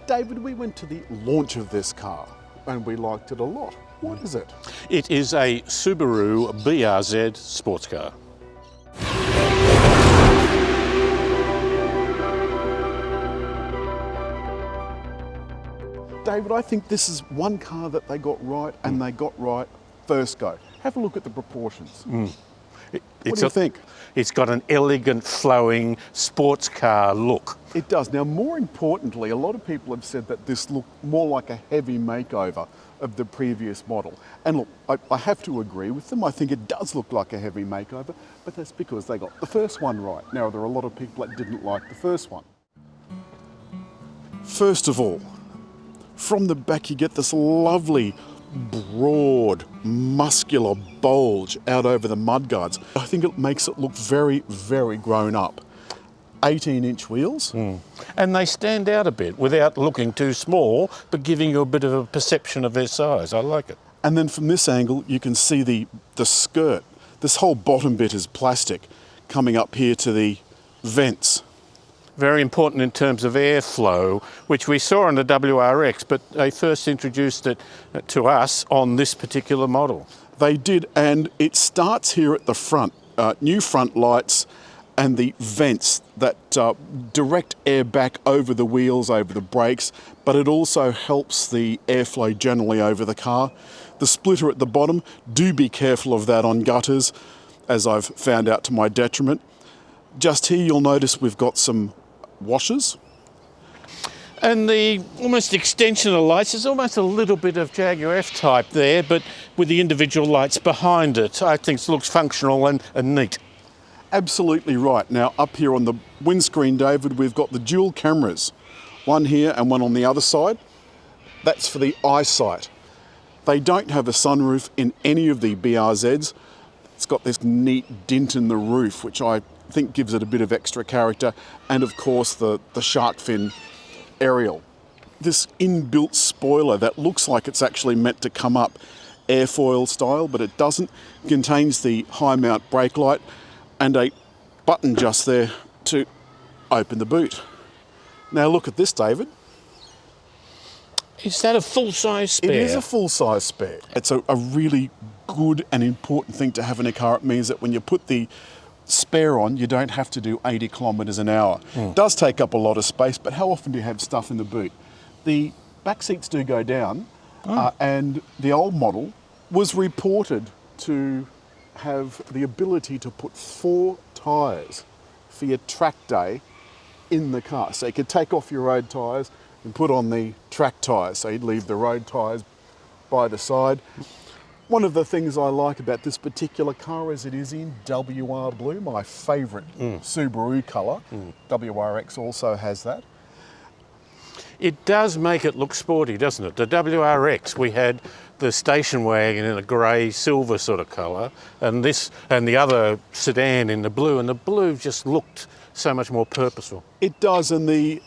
David, we went to the launch of this car and we liked it a lot. What is it? It is a Subaru BRZ sports car. David, I think this is one car that they got right, and they got right first go. Have a look at the proportions. What do you think? It's got an elegant, flowing sports car look. It does. Now, more importantly, a lot of people have said that this looked more like a heavy makeover of the previous model. And look, I have to agree with them. I think it does look like a heavy makeover, but that's because they got the first one right. Now, there are a lot of people that didn't like the first one. First of all, from the back you get this lovely, broad, muscular bulge out over the mudguards. I think it makes it look very, very grown up. 18-inch wheels. And they stand out a bit without looking too small, but giving you a bit of a perception of their size. I like it. And then from this angle, you can see the skirt. This whole bottom bit is plastic coming up here to the vents. Very important in terms of airflow, which we saw on the WRX, but they first introduced it to us on this particular model. They did, and it starts here at the front. New front lights and the vents that direct air back over the wheels, over the brakes, but it also helps the airflow generally over the car. The splitter at the bottom, do be careful of that on gutters, as I've found out to my detriment. Just here you'll notice we've got some washers. And the almost extension of lights is almost a little bit of Jaguaresque type there, but with the individual lights behind it. I think it looks functional and neat. Absolutely right. Now up here on the windscreen, David, we've got the dual cameras. One here and one on the other side. That's for the eyesight. They don't have a sunroof in any of the BRZs. It's got this neat dint in the roof, which I think gives it a bit of extra character, and of course the shark fin aerial. This inbuilt spoiler that looks like it's actually meant to come up airfoil style, but it doesn't. It contains the high mount brake light and a button just there to open the boot. Now look at this, David. Is that a full-size spare? It is a full-size spare. It's a really good and important thing to have in a car. It means that when you put the spare on, you don't have to do 80 kilometres an hour. It does take up a lot of space, but how often do you have stuff in the boot? The back seats do go down, and the old model was reported to have the ability to put 4 tyres for your track day in the car. So you could take off your road tyres and put on the track tyres. So you'd leave the road tyres by the side. One of the things I like about this particular car is it is in WR blue, my favourite Subaru colour. WRX also has that. It does make it look sporty, doesn't it? The WRX, we had the station wagon in a grey silver sort of colour, and this and the other sedan in the blue, and the blue just looked so much more purposeful. It does, and the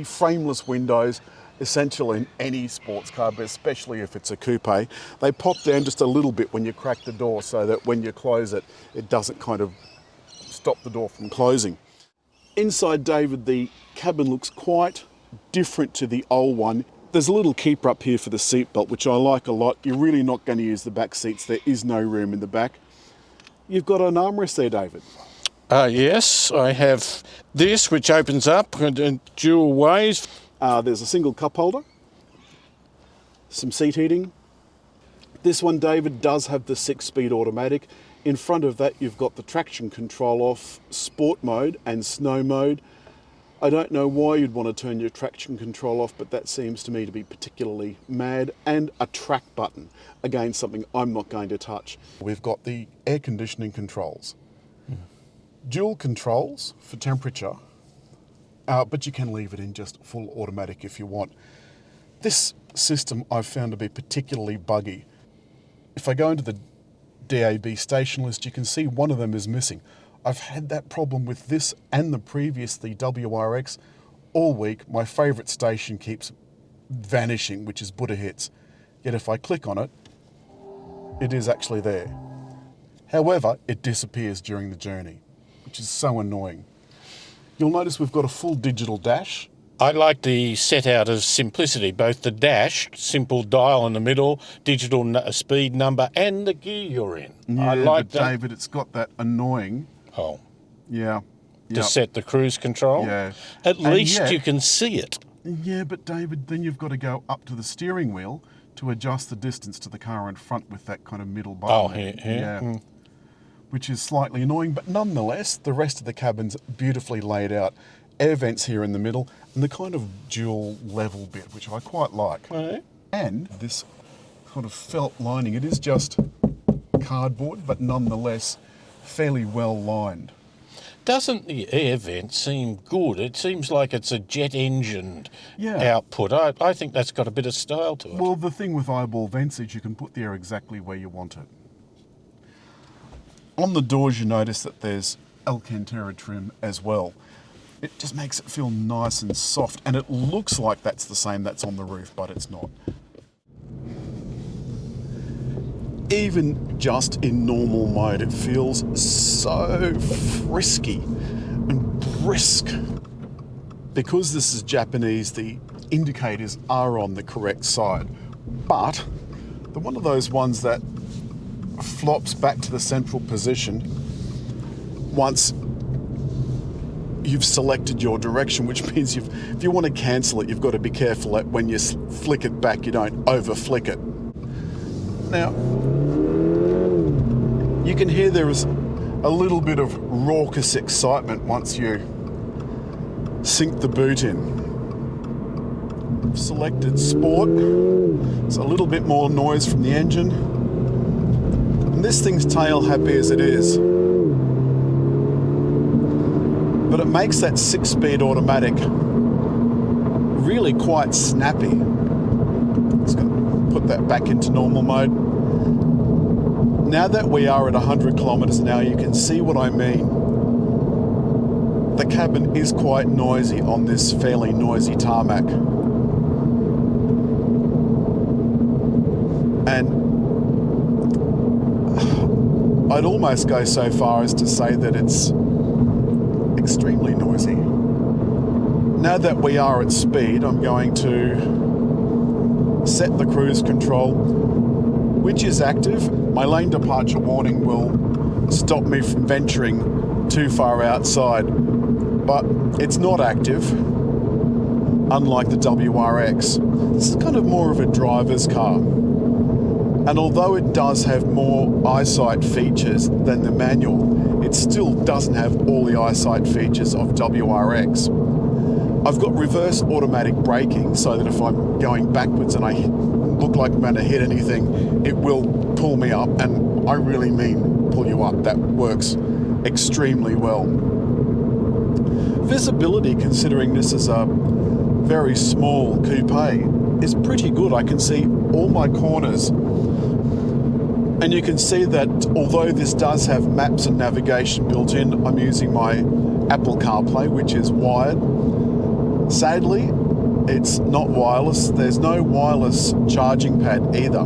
frameless windows, essential in any sports car, but especially if it's a coupe, they pop down just a little bit when you crack the door, so that when you close it, it doesn't kind of stop the door from closing. Inside, David, the cabin looks quite different to the old one. There's a little keeper up here for the seatbelt, which I like a lot. You're really not going to use the back seats. There is no room in the back. You've got an armrest there, David. Yes, I have this, which opens up in dual ways. There's a single cup holder, some seat heating. This one, David, does have the 6-speed automatic. In front of that, you've got the traction control off, sport mode and snow mode. I don't know why you'd want to turn your traction control off, but that seems to me to be particularly mad. And a track button, again, something I'm not going to touch. We've got the air conditioning controls. Dual controls for temperature. But you can leave it in just full automatic if you want. This system I've found to be particularly buggy. If I go into the DAB station list, you can see one of them is missing. I've had that problem with this and the WRX all week. My favourite station keeps vanishing, which is Buddha Hits. Yet if I click on it, it is actually there. However, it disappears during the journey, which is so annoying. You'll notice we've got a full digital dash I like the set out of simplicity, both the dash, simple dial in the middle, digital speed number, and the gear you're in. Yeah, I like but that. David, it's got that annoying. Oh, Yeah. to Yep. set the cruise control. Yeah. At And least yet- you can see it. Yeah, but David, then you've got to go up to the steering wheel to adjust the distance to the car in front with that kind of middle button. Oh, here. Yeah. Which is slightly annoying, but nonetheless, the rest of the cabin's beautifully laid out. Air vents here in the middle, and the kind of dual level bit, which I quite like. Right. And this kind of felt lining. It is just cardboard, but nonetheless fairly well lined. Doesn't the air vent seem good? It seems like it's a jet engined Yeah. output. I think that's got a bit of style to it. Well, the thing with eyeball vents is you can put the air exactly where you want it. On the doors, you notice that there's Alcantara trim as well. It just makes it feel nice and soft, and it looks like that's the same that's on the roof, but it's not. Even just in normal mode, it feels so frisky and brisk. Because this is Japanese, the indicators are on the correct side, but they're one of those ones that flops back to the central position once you've selected your direction, which means if you want to cancel it, you've got to be careful that when you flick it back, you don't over flick it. Now, you can hear there is a little bit of raucous excitement once you sink the boot in. I've selected Sport. It's a little bit more noise from the engine. And this thing's tail happy as it is. But it makes that 6-speed automatic really quite snappy. Just going to put that back into normal mode. Now that we are at 100 kilometers an hour, you can see what I mean. The cabin is quite noisy on this fairly noisy tarmac. And I'd almost go so far as to say that it's extremely noisy. Now that we are at speed, I'm going to set the cruise control, which is active. My lane departure warning will stop me from venturing too far outside, but it's not active, unlike the WRX. This is kind of more of a driver's car. And although it does have more eyesight features than the manual, it still doesn't have all the eyesight features of WRX. I've got reverse automatic braking so that if I'm going backwards and I look like I'm going to hit anything, it will pull me up, and I really mean pull you up. That works extremely well. Visibility, considering this is a very small coupe, is pretty good. I can see all my corners. And you can see that although this does have maps and navigation built in, I'm using my Apple CarPlay, which is wired. Sadly, it's not wireless. There's no wireless charging pad either.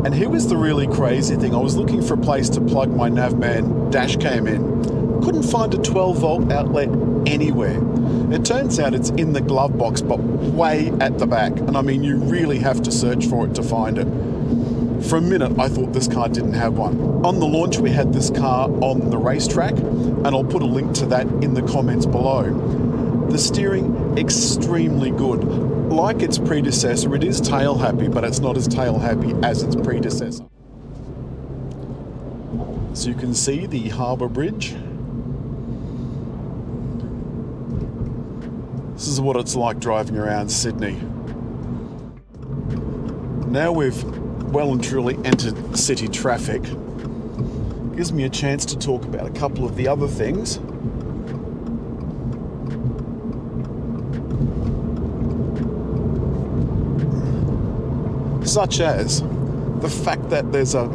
And here was the really crazy thing. I was looking for a place to plug my Navman dash cam in. Couldn't find a 12-volt outlet anywhere. It turns out it's in the glove box, but way at the back. And I mean, you really have to search for it to find it. For a minute, I thought this car didn't have one. On the launch, we had this car on the racetrack, and I'll put a link to that in the comments below. The steering, extremely good. Like its predecessor, it is tail happy, but it's not as tail happy as its predecessor. So you can see the harbour bridge. This is what it's like driving around Sydney. Now we've well and truly entered city traffic. Gives me a chance to talk about a couple of the other things. Such as the fact that there's a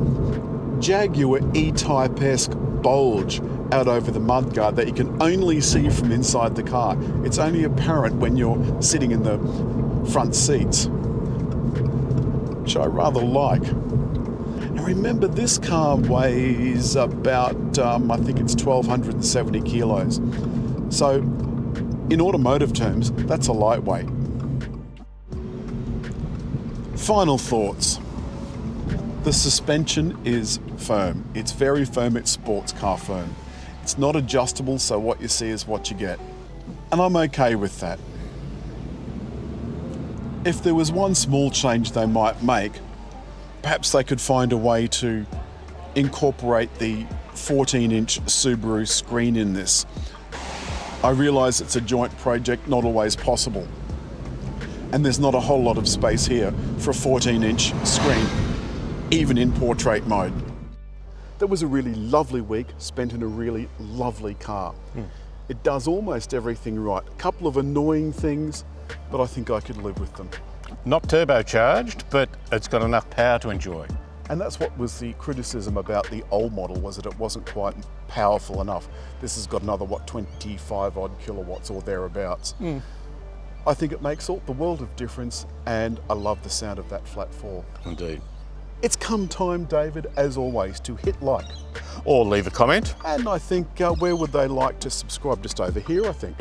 Jaguar E-Type-esque bulge out over the mudguard that you can only see from inside the car. It's only apparent when you're sitting in the front seats, which I rather like. Now remember, this car weighs about, I think it's 1,270 kilos. So In automotive terms, that's a lightweight. Final thoughts. The suspension is firm. It's very firm, it's sports car firm. It's not adjustable, so what you see is what you get. And I'm okay with that. If there was one small change they might make, perhaps they could find a way to incorporate the 14-inch Subaru screen in this. I realise it's a joint project, not always possible. And there's not a whole lot of space here for a 14-inch screen, even in portrait mode. That was a really lovely week spent in a really lovely car. It does almost everything right. A couple of annoying things, but I think I could live with them. Not turbocharged, but it's got enough power to enjoy. And that's what was the criticism about the old model, was that it wasn't quite powerful enough. This has got another, 25 odd kilowatts or thereabouts. I think it makes all the world of difference, and I love the sound of that flat four. Indeed. It's come time, David, as always, to hit like. Or leave a comment. And I think, where would they like to subscribe? Just over here, I think.